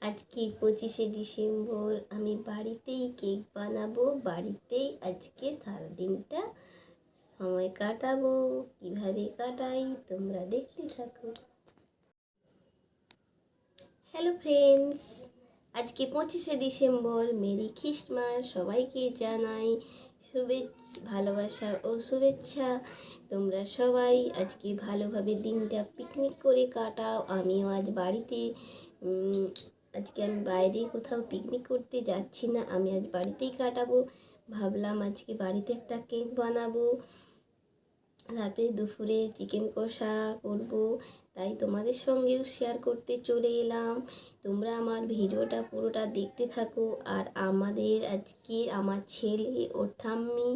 আজকে 25শে ডিসেম্বর। আমি বাড়িতেই কেক বানাবো, বাড়িতেই আজকে সারাদিনটা সময় কাটাবো। কিভাবে কাটাই তোমরা দেখতে থাকো। হ্যালো ফ্রেন্ডস, আজকে 25শে ডিসেম্বর। Mary Christmas. সবাইকে জানাই ভালোবাসা ও শুভেচ্ছা। তোমরা সবাই আজকে ভালোভাবে দিনটা পিকনিক করে কাটাও। আমিও আজ বাড়িতে আজকে আমি বাইরে কোথাও পিকনিক করতে যাচ্ছি না, আমি আজ বাড়িতেই কাটাবো। ভাবলাম আজকে বাড়িতে একটা কেক বানাবো, তারপরে দুপুরে চিকেন কষা করব, তাই তোমাদের সঙ্গেও শেয়ার করতে চলে এলাম। তোমরা আমার ভিডিওটা পুরোটা দেখতে থাকো। আর আজকে আমার ছেলে, ওর ঠাম্মি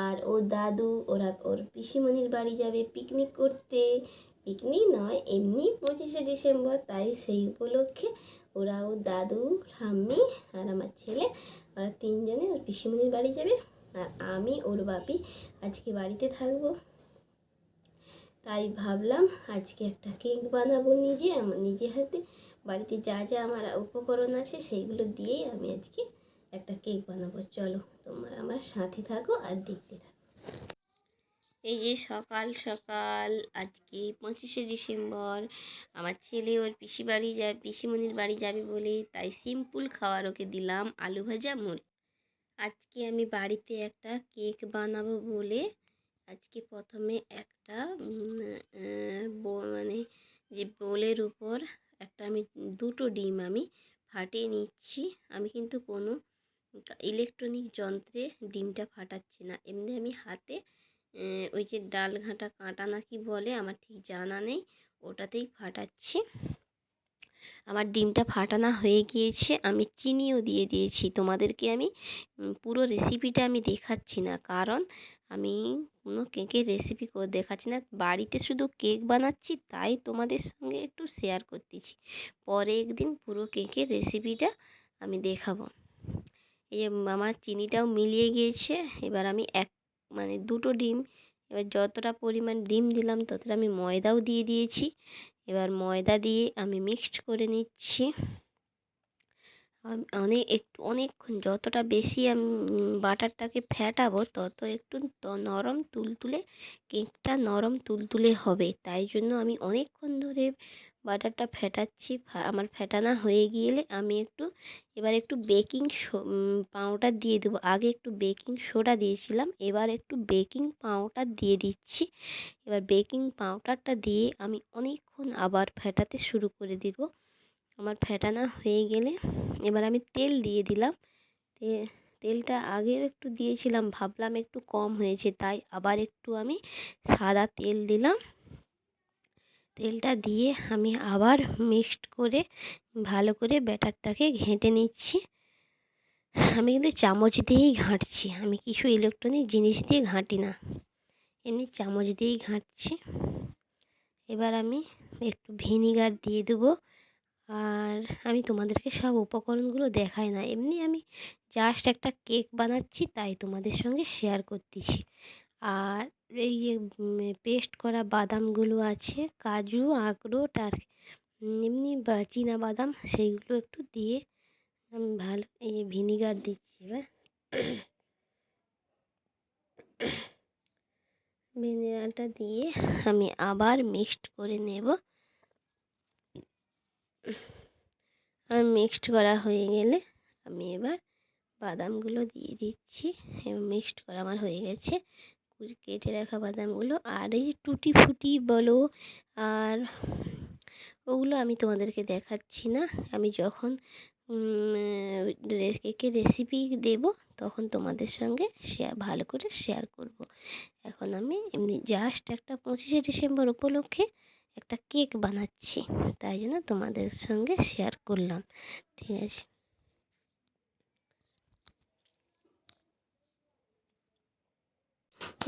আর ওর দাদু, ওর পিসিমণির বাড়ি যাবে পিকনিক করতে। পিকনিক নয়, এমনি 25শে ডিসেম্বর, তাই সেই উপলক্ষে ওর দাদু, ঠাম্মি আর আমার ছেলে, ওরা তিনজনে ওর পিসিমণির বাড়ি যাবে। আর আমি, ওর বাপি আজকে বাড়িতে থাকবো। তাই ভাবলাম আজকে একটা কেক বানাবো আমার নিজে হাতে। বাড়িতে যা যা আমার উপকরণ আছে সেইগুলো দিয়েই আমি আজকে একটা কেক বানাবো। চলো তোমরা আমার সাথে থাকো আর দেখতে থাকো। এই যে সকাল সকাল আজকে 25শে ডিসেম্বর, আমার ছেলে ওর পিসিমণির বাড়ি যাবে বলে তাই সিম্পল খাবার ওকে দিলাম, আলু ভাজা, মুড়ি। আজকে আমি বাড়িতে একটা কেক বানাবো বলে আজকে প্রথমে একটা মানে যে বোলের উপর আমি দুটো ডিম আমি ফাটিয়ে নিচ্ছি। আমি কিন্তু কোনো ইলেকট্রনিক যন্ত্রে ডিমটা ফাটাচ্ছি না, এমনি আমি হাতে ওই যে ডাল ঘাঁটা কাঁটা নাকি বলে, আমার ঠিক জানা নেই, ওটাতেই ফাটাচ্ছি। আমার ডিমটা ফাটানো হয়ে গিয়েছে, আমি চিনিও দিয়ে দিয়েছি। তোমাদেরকে আমি পুরো রেসিপিটা আমি দেখাচ্ছি না, কারণ আমি কোনো কেকের রেসিপি করে দেখাচ্ছি না, বাড়িতে শুধু কেক বানাচ্ছি, তাই তোমাদের সঙ্গে একটু শেয়ার করতেছি। পরে একদিন পুরো কেকের রেসিপিটা আমি দেখাবো। এই যে আমার চিনিটাও মিলিয়ে গিয়েছে। এবার আমি দুটো ডিম, এবার যতটা পরিমাণ ডিম দিলাম ততটা আমি ময়দাও দিয়ে দিয়েছি। এবার ময়দা দিয়ে আমি মিক্সড করে নিচ্ছি। অনেকক্ষণ যতটা বেশি আমি বাটারটাকে ফ্যাটাবো তত একটু নরম তুলতুলে কেকটা নরম তুলতুলে হবে, তাই জন্য আমি অনেকক্ষণ ধরে বাটারটা ফ্যাটাচ্ছি। আমার ফ্যাটানো হয়ে গেলে আমি এবার একটু বেকিং পাউডার দিয়ে দেবো। আগে একটু বেকিং সোডা দিয়েছিলাম, এবার একটু বেকিং পাউডার দিয়ে দিচ্ছি। এবার বেকিং পাউডারটা দিয়ে আমি অনেকক্ষণ আবার ফ্যাটাতে শুরু করে দিব। আমার ফ্যাটানো হয়ে গেলে এবার আমি তেল দিয়ে দিলাম। তেলটা আগেও একটু দিয়েছিলাম, ভাবলাম একটু কম হয়েছে, তাই আবার একটু আমি সাদা তেল দিলাম। তেলটা দিয়ে আমি আবার মিক্সড করে ভালো করে ব্যাটারটাকে ঘেঁটে নিচ্ছি। আমি কিন্তু চামচ দিয়েই ঘাঁটছি, আমি কিছু ইলেকট্রনিক জিনিস দিয়ে ঘাঁটি না, এমনি চামচ দিয়েই ঘাঁটছি। এবার আমি একটু ভিনিগার দিয়ে দেবো। আর আমি তোমাদেরকে সব উপকরণগুলো দেখাই না, এমনি আমি জাস্ট একটা কেক বানাচ্ছি, তাই তোমাদের সঙ্গে শেয়ার করতেছি। আর এই যে পেস্ট করা বাদামগুলো আছে, কাজু, আখরোট আর এমনি চীনা বাদাম, সেইগুলো একটু দিয়ে আমি ভালো এই যে ভিনিগার দিচ্ছি। এবার ভিনিগারটা দিয়ে আমি আবার মিক্সড করে নেব। আর মিক্সড করা হয়ে গেলে আমি এবার বাদামগুলো দিয়ে দিচ্ছি। মিক্সড করা আমার হয়ে গেছে, কেটে রাখা বাদামগুলো। আর এই টুটি ফুটি বলো, আর ওগুলো আমি তোমাদেরকে দেখাচ্ছি না, আমি যখন কেকের রেসিপি দেব তখন তোমাদের সঙ্গে ভালো করে শেয়ার করব। এখন আমি এমনি জাস্ট একটা 25শে ডিসেম্বর উপলক্ষে একটা কেক বানাচ্ছি, তাই জন্য তোমাদের সঙ্গে শেয়ার করলাম। ঠিক আছে,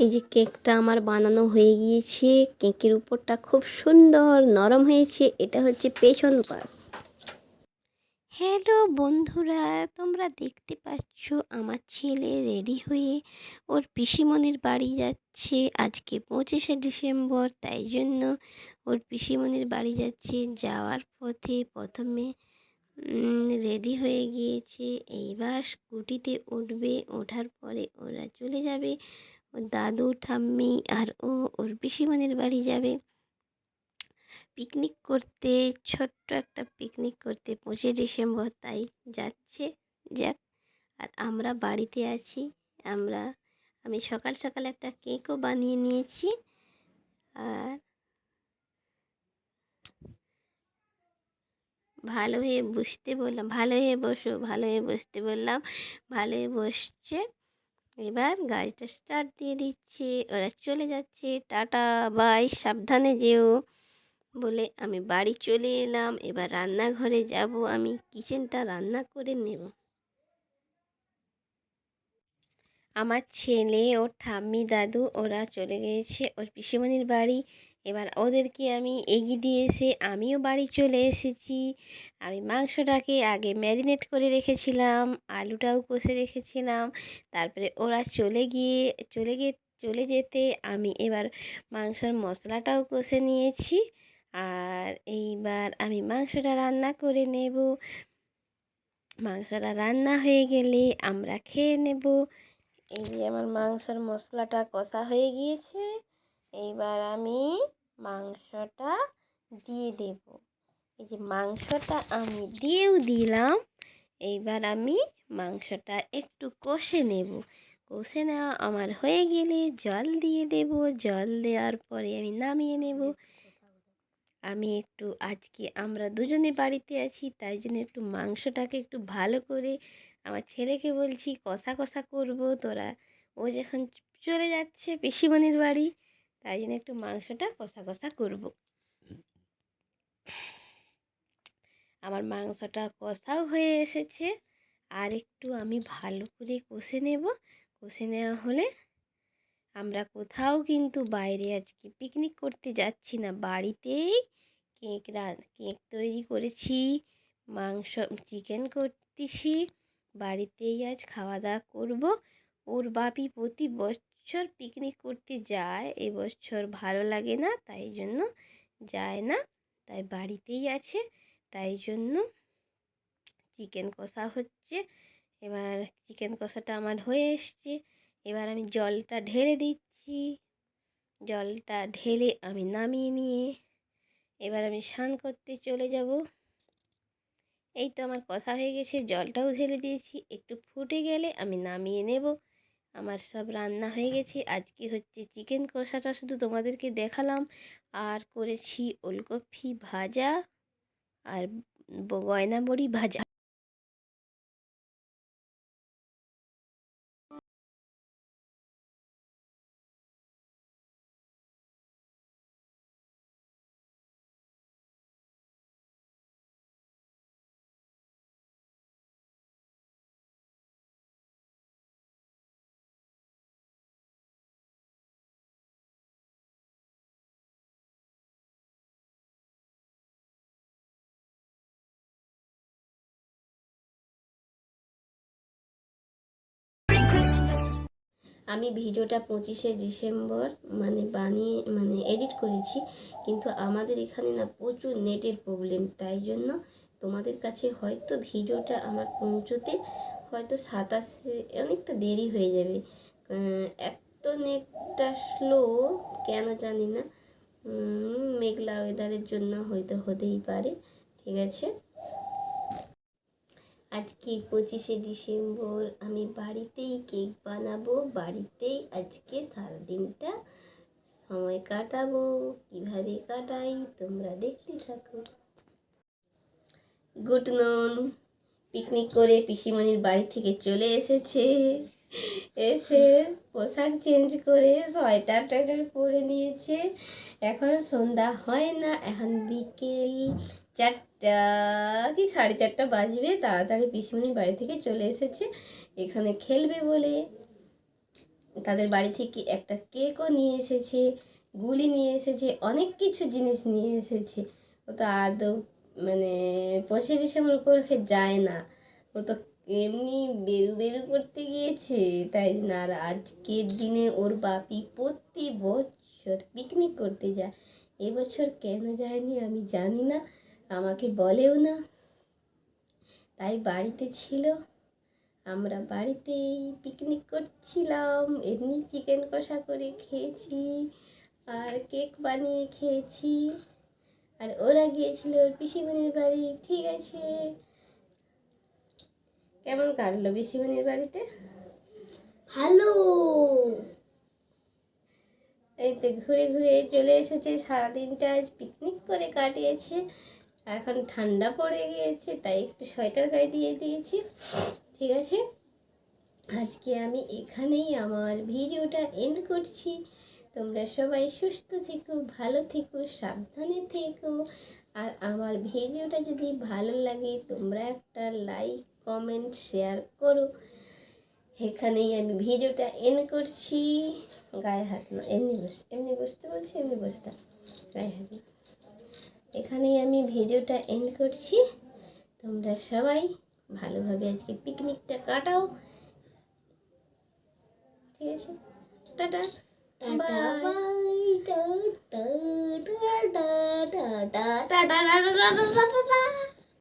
এই যে কেকটা আমার বানানো হয়ে গিয়েছে, কেকের উপরটা খুব সুন্দর নরম হয়েছে। এটা হচ্ছে পেছন পাশ। হ্যালো বন্ধুরা, তোমরা দেখতে পাচ্ছ আমার ছেলে রেডি হয়ে ওর পিসিমণির বাড়ি যাচ্ছে। আজকে 25শে ডিসেম্বর, তাই জন্য ওর পিসিমণির বাড়ি যাচ্ছে। যাওয়ার পথে প্রথমে রেডি হয়ে গিয়েছে। এইবার স্কুটিতে উঠবে, ওঠার পরে ওরা চলে যাবে ওর দাদু ঠাম্মি আর ওর পিসিমণির বাড়ি যাবে পিকনিক করতে, ছোট্ট একটা পিকনিক করতে 25 ডিসেম্বর। তাই যাচ্ছে, যাক। আর আমরা বাড়িতে আছি। আমি সকাল সকাল একটা কেকও বানিয়ে নিয়েছি। আর ভালো হয়ে বসতে বললাম, ভালো হয়ে বসো, ভালো হয়ে বসতে বললাম, ভালো হয়ে বসছে। এবার গাড়িটা স্টার্ট দিয়ে দিচ্ছে, ওরা চলে যাচ্ছে। টাটা, বাই, সাবধানে যেও বলে আমি বাড়ি চলে এলাম। এবার রান্নাঘরে যাব, আমি কিচেনটা রান্না করে নেব। আমার ছেলে, ওর ঠাম্মি, দাদু ওরা চলে গিয়েছে ওর পিসিমণির বাড়ি। এবার ওদেরকে আমি এগিয়ে দিয়ে এসে আমিও বাড়ি চলে এসেছি। আমি মাংসটাকে আগে ম্যারিনেট করে রেখেছিলাম, আলুটাও কষে রেখেছিলাম। তারপরে ওরা চলে যেতে আমি এবার মাংসর মশলাটাও কষে নিয়েছি। আর এইবার আমি মাংসটা রান্না করে নেব। মাংসটা রান্না হয়ে গেলে আমরা খেয়ে নেব। এই যে আমার মাংসের মশলাটা কষা হয়ে গিয়েছে। এইবার আমি মাংসটা দিয়ে দেব। এই যে মাংসটা আমি দিয়েও দিলাম। এইবার আমি মাংসটা একটু কষে নেব। কষে নেওয়া আমার হয়ে গেলে জল দিয়ে দেব। জল দেওয়ার পরে আমি নামিয়ে নেব। আমি একটু আজকে আমরা দুজনে বাড়িতে আছি, তাই জন্য একটু মাংসটাকে একটু ভালো করে আমার ছেলেকে বলছি কষা কষা করবো। ও যখন চলে যাচ্ছে পিসিমণির বাড়ি, তাই জন্য একটু মাংসটা কষা কষা করব। আমার মাংসটা কষাও হয়ে এসেছে। আর একটু আমি ভালো করে কষে নেব। কষে নেওয়া হলে আমরা কোথাও কিন্তু বাইরে আজকে পিকনিক করতে যাচ্ছি না, বাড়িতেই কেক তৈরি করেছি, চিকেন করতেছি, বাড়িতেই আজ খাওয়া দাওয়া করব। ওর বাপি প্রতি বছর পিকনিক করতে যায়, এবছর ভালো লাগে না, তাই জন্য যায় না, তাই বাড়িতেই আছে। তাই জন্য চিকেন কষা হচ্ছে। এবার চিকেন কষাটা আমার হয়ে এসছে। এবার আমি জলটা ঢেলে দিচ্ছি। জলটা ঢেলে আমি নামিয়ে নিয়ে এবার আমি স্নান করতে চলে যাব। এই তো আমার কষা হয়ে গেছে, জলটাও ঢেলে দিয়েছি। একটু ফুটে গেলে আমি নামিয়ে নেব। আমার সব রান্না হয়ে গেছে। আজকে হচ্ছে চিকেন কষাটা শুধু তোমাদেরকে দেখালাম। আর করেছি ওলকপি ভাজা আর গয়না বড়ি ভাজা। আমি ভিডিওটা 25 ডিসেম্বর এডিট করেছি, কিন্তু আমাদের এখানে না প্রচুর নেটের প্রবলেম, তাই জন্য তোমাদের কাছে হয়তো ভিডিওটা আমার পৌঁছতে হয়তো 27-এ অনেকটা দেরি হয়ে যাবে। এত নেটটা স্লো কেন জানি না। মেঘলা ওয়েদারের জন্য হয়তো হতেই পারে। ঠিক আছে, আজকে 25 ডিসেম্বর আমি বাড়িতেই কেক বানাবো, বাড়িতেই আজকে সারাদিনটা সময় কাটাবো। কিভাবে কাটাই তোমরা দেখতে থাকো। গুড নুন, পিকনিক করে পিসিমণির বাড়ি থেকে চলে এসেছে। এসে পোশাক চেঞ্জ করে সোয়েটার টোয়েটার পরে নিয়েছে। এখন সন্ধ্যা হয় না, এখন বিকেল 4টা কি 4:30 বাজবে। তাড়াতাড়ি পিসিমণির বাড়ি থেকে চলে এসেছে এখানে খেলবে বলে। তাদের বাড়ি থেকে একটা কেকও নিয়ে এসেছে, গুলি নিয়ে এসেছে, অনেক কিছু জিনিস নিয়ে এসেছে। ও তো আদৌ 25 ডিসেম্বর উপলক্ষে যায় না, ও তো এমনি বেরু করতে গিয়েছে। তাই না, আর আজকের দিনে ওর বাপি প্রতি বছর পিকনিক করতে যায়। এবছর কেন যায়নি আমি জানি না, আমাকে বলেও না। তাই বাড়িতে ছিল। আমরা বাড়িতেই পিকনিক করছিলাম, এমনি চিকেন কষা করে খেয়েছি আর কেক বানিয়ে খেয়েছি। আর ওরা গিয়েছিল ওর পিসিমণির বাড়ি। ঠিক আছে, কেমন কাটলো পিসিমণির বাড়িতে? ভালো। এই তো ঘুরে ঘুরে চলে এসেছে, সারাদিনটা আজ পিকনিক করে কাটিয়েছে। এখন ঠান্ডা পড়ে গিয়েছে তাই একটু সোয়েটার গায়ে দিয়ে দিয়েছি। ঠিক আছে, আজকে আমি এখানেই আমার ভিডিওটা এন্ড করছি। তোমরা সবাই সুস্থ থেকো, ভালো থেকো, সাবধানে থেকো। আর আমার ভিডিওটা যদি ভালো লাগে তোমরা একটা লাইক, কমেন্ট, শেয়ার করো। এখানেই আমি ভিডিওটা এন্ড করছি। গায়ে হাত না, এমনি বসতে বলছি, এমনি বসে থাক, গায়ে হাত না। এখানেই আমি ভিডিওটা এন্ড করছি। তোমরা সবাই ভালোভাবে আজকে পিকনিকটা কাটাও। ঠিক আছে, টাটা, টাটা বাই। বাই, টাটা টাটা টাটা টাটা টাটা টাটা টাটা।